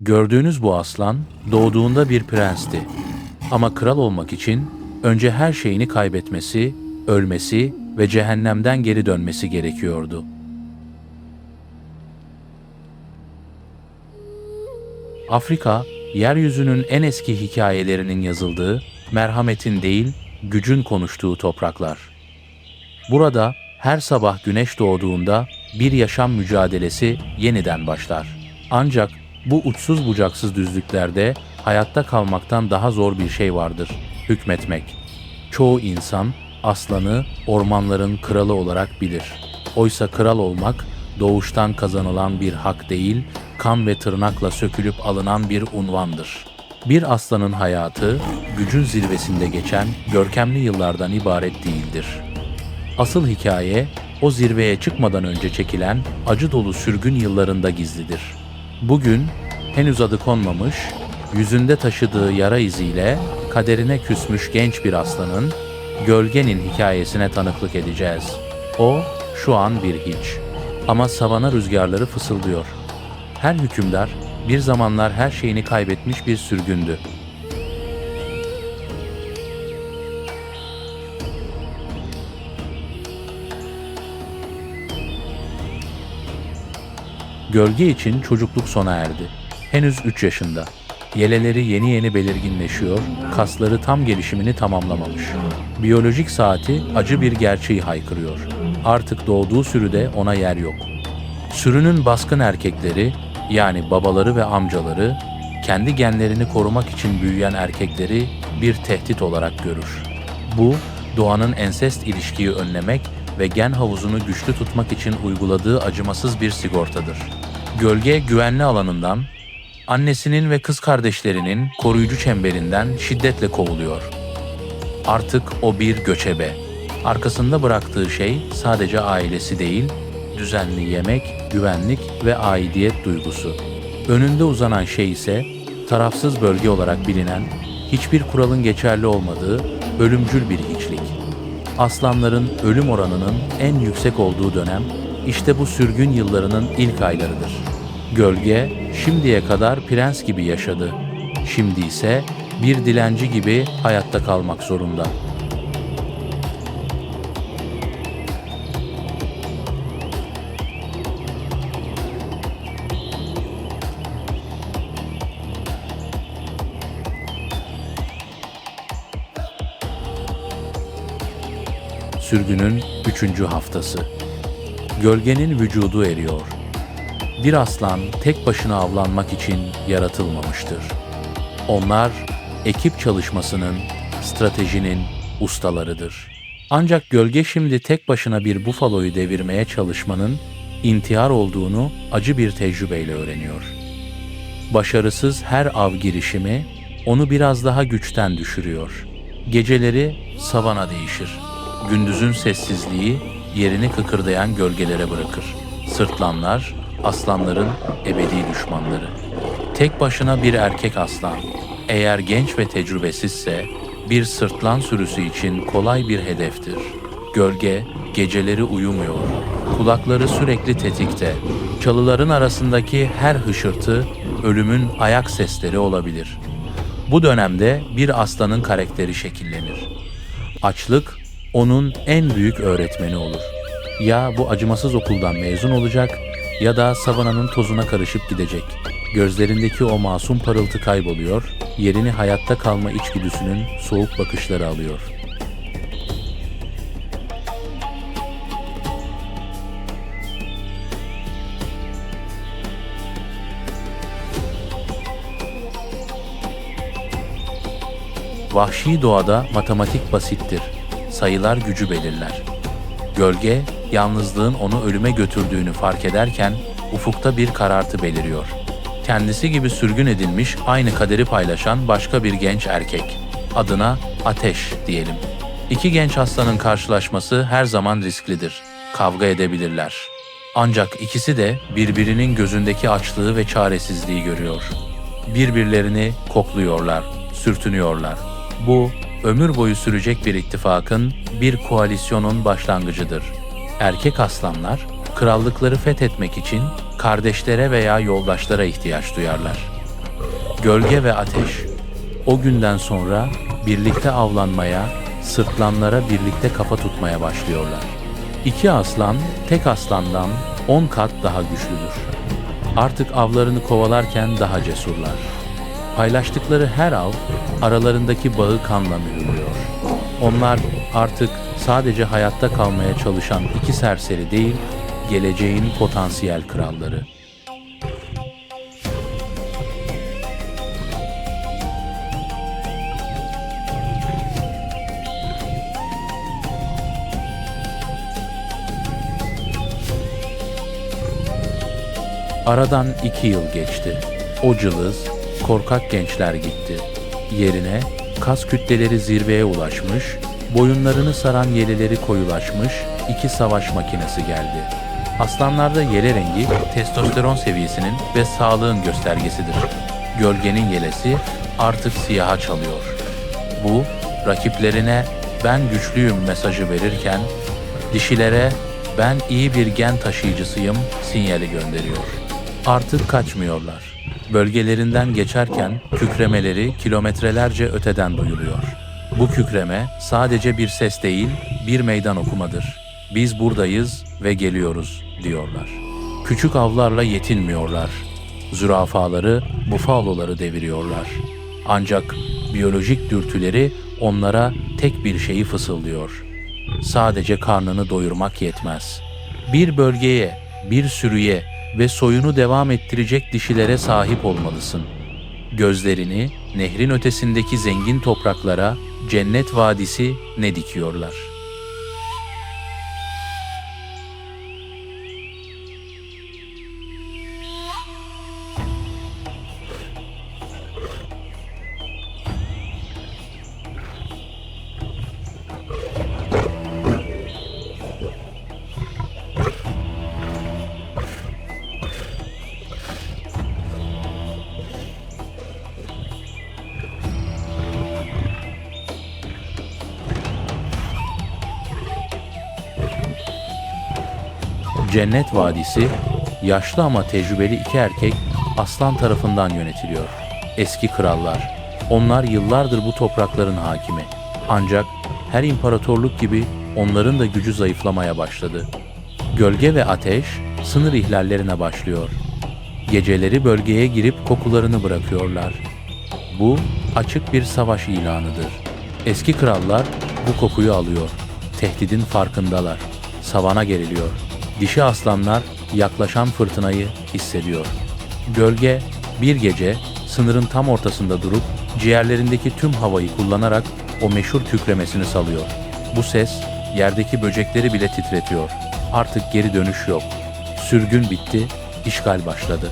Gördüğünüz bu aslan doğduğunda bir prensti. Ama kral olmak için önce her şeyini kaybetmesi, ölmesi ve cehennemden geri dönmesi gerekiyordu. Afrika, yeryüzünün en eski hikayelerinin yazıldığı, merhametin değil, gücün konuştuğu topraklar. Burada her sabah güneş doğduğunda bir yaşam mücadelesi yeniden başlar. Ancak bu uçsuz bucaksız düzlüklerde hayatta kalmaktan daha zor bir şey vardır: hükmetmek. Çoğu insan aslanı ormanların kralı olarak bilir. Oysa kral olmak doğuştan kazanılan bir hak değil, kan ve tırnakla sökülüp alınan bir unvandır. Bir aslanın hayatı gücün zirvesinde geçen görkemli yıllardan ibaret değildir. Asıl hikaye o zirveye çıkmadan önce çekilen acı dolu sürgün yıllarında gizlidir. Bugün henüz adı konmamış, yüzünde taşıdığı yara iziyle kaderine küsmüş genç bir aslanın, Gölge'nin hikayesine tanıklık edeceğiz. O şu an bir hiç. Ama savana rüzgarları fısıldıyor. Her hükümdar bir zamanlar her şeyini kaybetmiş bir sürgündü. Gölge için çocukluk sona erdi. Henüz 3 yaşında. Yeleleri yeni yeni belirginleşiyor, kasları tam gelişimini tamamlamamış. Biyolojik saati acı bir gerçeği haykırıyor. Artık doğduğu sürüde ona yer yok. Sürünün baskın erkekleri, yani babaları ve amcaları, kendi genlerini korumak için büyüyen erkekleri bir tehdit olarak görür. Bu, doğanın ensest ilişkiyi önlemek ve gen havuzunu güçlü tutmak için uyguladığı acımasız bir sigortadır. Gölge güvenli alanından, annesinin ve kız kardeşlerinin koruyucu çemberinden şiddetle kovuluyor. Artık o bir göçebe. Arkasında bıraktığı şey sadece ailesi değil, düzenli yemek, güvenlik ve aidiyet duygusu. Önünde uzanan şey ise tarafsız bölge olarak bilinen, hiçbir kuralın geçerli olmadığı ölümcül bir hiçlik. Aslanların ölüm oranının en yüksek olduğu dönem işte bu sürgün yıllarının ilk aylarıdır. Gölge şimdiye kadar prens gibi yaşadı. Şimdi ise bir dilenci gibi hayatta kalmak zorunda. Sürgünün 3. haftası. Gölgenin vücudu eriyor. Bir aslan tek başına avlanmak için yaratılmamıştır. Onlar ekip çalışmasının, stratejinin ustalarıdır. Ancak gölge şimdi tek başına bir bufaloyu devirmeye çalışmanın intihar olduğunu acı bir tecrübeyle öğreniyor. Başarısız her av girişimi onu biraz daha güçten düşürüyor. Geceleri savana değişir. Gündüzün sessizliği yerini kıkırdayan gölgelere bırakır. Sırtlanlar, aslanların ebedi düşmanları. Tek başına bir erkek aslan, eğer genç ve tecrübesizse, bir sırtlan sürüsü için kolay bir hedeftir. Gölge geceleri uyumuyor. Kulakları sürekli tetikte. Çalıların arasındaki her hışırtı ölümün ayak sesleri olabilir. Bu dönemde bir aslanın karakteri şekillenir. Açlık onun en büyük öğretmeni olur. Ya bu acımasız okuldan mezun olacak ya da savananın tozuna karışıp gidecek. Gözlerindeki o masum parıltı kayboluyor, yerini hayatta kalma içgüdüsünün soğuk bakışları alıyor. Vahşi doğada matematik basittir. Sayılar gücü belirler. Gölge, yalnızlığın onu ölüme götürdüğünü fark ederken ufukta bir karartı beliriyor. Kendisi gibi sürgün edilmiş, aynı kaderi paylaşan başka bir genç erkek. Adına Ateş diyelim. İki genç aslanın karşılaşması her zaman risklidir. Kavga edebilirler. Ancak ikisi de birbirinin gözündeki açlığı ve çaresizliği görüyor. Birbirlerini kokluyorlar, sürtünüyorlar. Bu, ömür boyu sürecek bir ittifakın, bir koalisyonun başlangıcıdır. Erkek aslanlar, krallıkları fethetmek için kardeşlere veya yoldaşlara ihtiyaç duyarlar. Gölge ve Ateş o günden sonra birlikte avlanmaya, sırtlanlara birlikte kafa tutmaya başlıyorlar. İki aslan tek aslandan 10 kat daha güçlüdür. Artık avlarını kovalarken daha cesurlar. Paylaştıkları her av aralarındaki bağı kanla mühürlüyor. Onlar artık sadece hayatta kalmaya çalışan iki serseri değil, geleceğin potansiyel kralları. Aradan 2 yıl geçti. O cılız, korkak gençler gitti. Yerine kas kütleleri zirveye ulaşmış, boyunlarını saran yeleleri koyulaşmış iki savaş makinesi geldi. Aslanlarda yele rengi testosteron seviyesinin ve sağlığın göstergesidir. Gölgenin yelesi artık siyaha çalıyor. Bu, rakiplerine "ben güçlüyüm" mesajı verirken, dişilere "ben iyi bir gen taşıyıcısıyım" sinyali gönderiyor. Artık kaçmıyorlar. Bölgelerinden geçerken kükremeleri kilometrelerce öteden duyuluyor. Bu kükreme sadece bir ses değil, bir meydan okumadır. "Biz buradayız ve geliyoruz" diyorlar. Küçük avlarla yetinmiyorlar. Zürafaları, bufaloları deviriyorlar. Ancak biyolojik dürtüleri onlara tek bir şeyi fısıldıyor: sadece karnını doyurmak yetmez. Bir bölgeye, bir sürüye ve soyunu devam ettirecek dişilere sahip olmalısın. Gözlerini nehrin ötesindeki zengin topraklara, cennet vadisi ne dikiyorlar? Cennet Vadisi, yaşlı ama tecrübeli iki erkek aslan tarafından yönetiliyor. Eski krallar. Onlar yıllardır bu toprakların hakimi. Ancak her imparatorluk gibi onların da gücü zayıflamaya başladı. Gölge ve Ateş sınır ihlallerine başlıyor. Geceleri bölgeye girip kokularını bırakıyorlar. Bu açık bir savaş ilanıdır. Eski krallar bu kokuyu alıyor. Tehdidin farkındalar. Savana geriliyor. Dişi aslanlar yaklaşan fırtınayı hissediyor. Gölge bir gece sınırın tam ortasında durup ciğerlerindeki tüm havayı kullanarak o meşhur kükremesini salıyor. Bu ses yerdeki böcekleri bile titretiyor. Artık geri dönüş yok. Sürgün bitti, işgal başladı.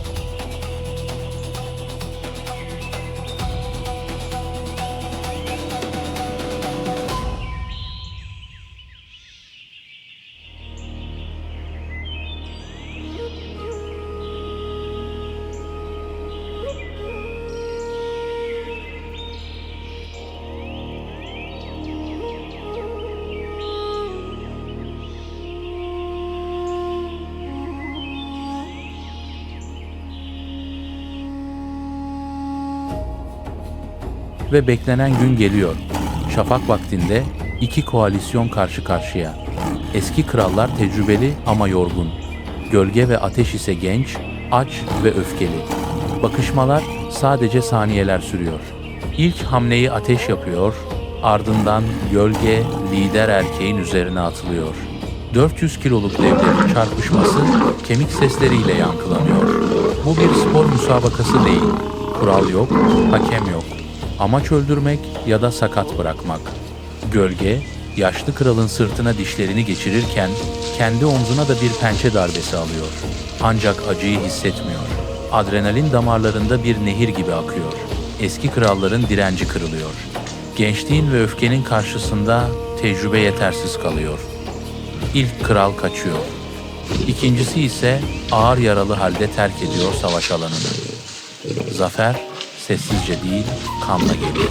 Ve beklenen gün geliyor. Şafak vaktinde iki koalisyon karşı karşıya. Eski krallar tecrübeli ama yorgun. Gölge ve Ateş ise genç, aç ve öfkeli. Bakışmalar sadece saniyeler sürüyor. İlk hamleyi Ateş yapıyor, ardından Gölge lider erkeğin üzerine atılıyor. 400 kiloluk devlerin çarpışması kemik sesleriyle yankılanıyor. Bu bir spor müsabakası değil. Kural yok, hakem yok. Amaç öldürmek ya da sakat bırakmak. Gölge, yaşlı kralın sırtına dişlerini geçirirken kendi omzuna da bir pençe darbesi alıyor. Ancak acıyı hissetmiyor. Adrenalin damarlarında bir nehir gibi akıyor. Eski kralların direnci kırılıyor. Gençliğin ve öfkenin karşısında tecrübe yetersiz kalıyor. İlk kral kaçıyor. İkincisi ise ağır yaralı halde terk ediyor savaş alanını. Zafer sessizce değil, kanla geliyor.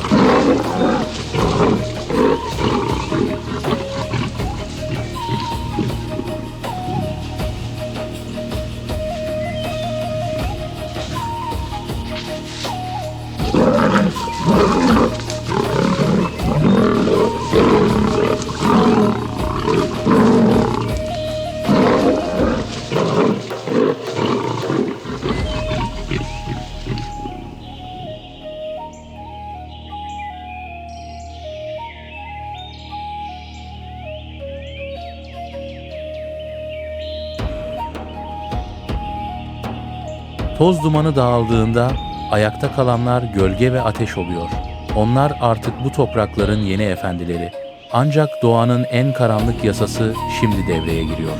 Toz dumanı dağıldığında ayakta kalanlar gölge ve ateş oluyor. Onlar artık bu toprakların yeni efendileri. Ancak doğanın en karanlık yasası şimdi devreye giriyor.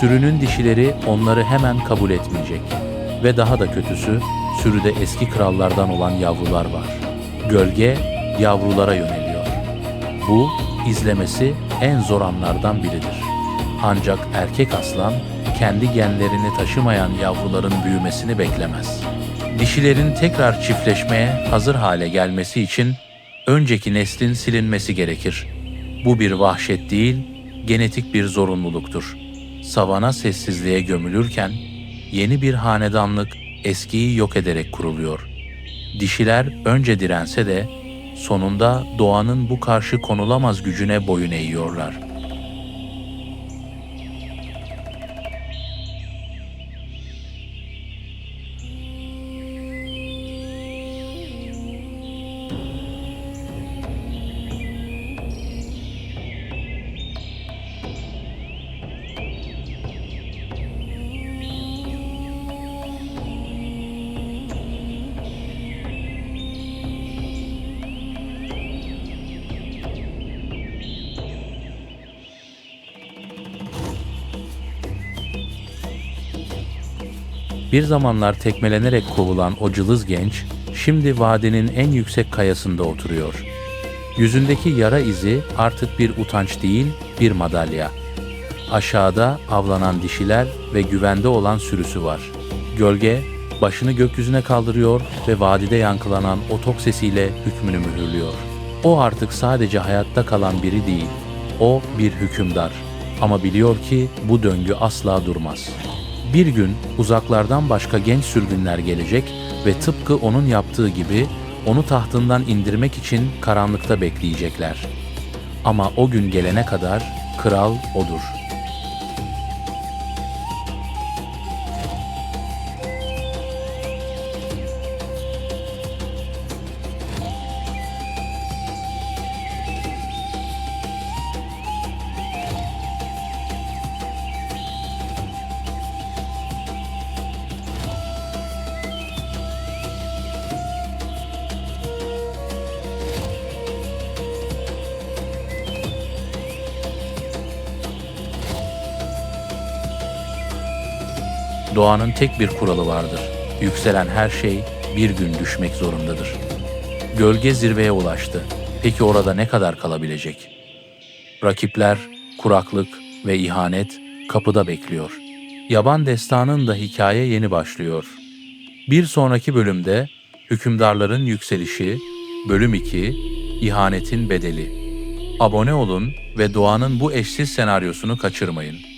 Sürünün dişileri onları hemen kabul etmeyecek. Ve daha da kötüsü, sürüde eski krallardan olan yavrular var. Gölge yavrulara yöneliyor. Bu, izlemesi en zor anlardan biridir. Ancak erkek aslan, kendi genlerini taşımayan yavruların büyümesini beklemez. Dişilerin tekrar çiftleşmeye hazır hale gelmesi için önceki neslin silinmesi gerekir. Bu bir vahşet değil, genetik bir zorunluluktur. Savana sessizliğe gömülürken yeni bir hanedanlık eskiyi yok ederek kuruluyor. Dişiler önce dirense de sonunda doğanın bu karşı konulamaz gücüne boyun eğiyorlar. Bir zamanlar tekmelenerek kovulan o cılız genç, şimdi vadinin en yüksek kayasında oturuyor. Yüzündeki yara izi artık bir utanç değil, bir madalya. Aşağıda avlanan dişiler ve güvende olan sürüsü var. Gölge, başını gökyüzüne kaldırıyor ve vadide yankılanan o tok sesiyle hükmünü mühürlüyor. O artık sadece hayatta kalan biri değil, o bir hükümdar. Ama biliyor ki bu döngü asla durmaz. Bir gün uzaklardan başka genç sürgünler gelecek ve tıpkı onun yaptığı gibi onu tahtından indirmek için karanlıkta bekleyecekler. Ama o gün gelene kadar kral odur. Doğanın tek bir kuralı vardır. Yükselen her şey bir gün düşmek zorundadır. Gölge zirveye ulaştı. Peki orada ne kadar kalabilecek? Rakipler, kuraklık ve ihanet kapıda bekliyor. Yaban Destanı'nın da hikaye yeni başlıyor. Bir sonraki bölümde hükümdarların yükselişi, bölüm 2, ihanetin bedeli. Abone olun ve doğanın bu eşsiz senaryosunu kaçırmayın.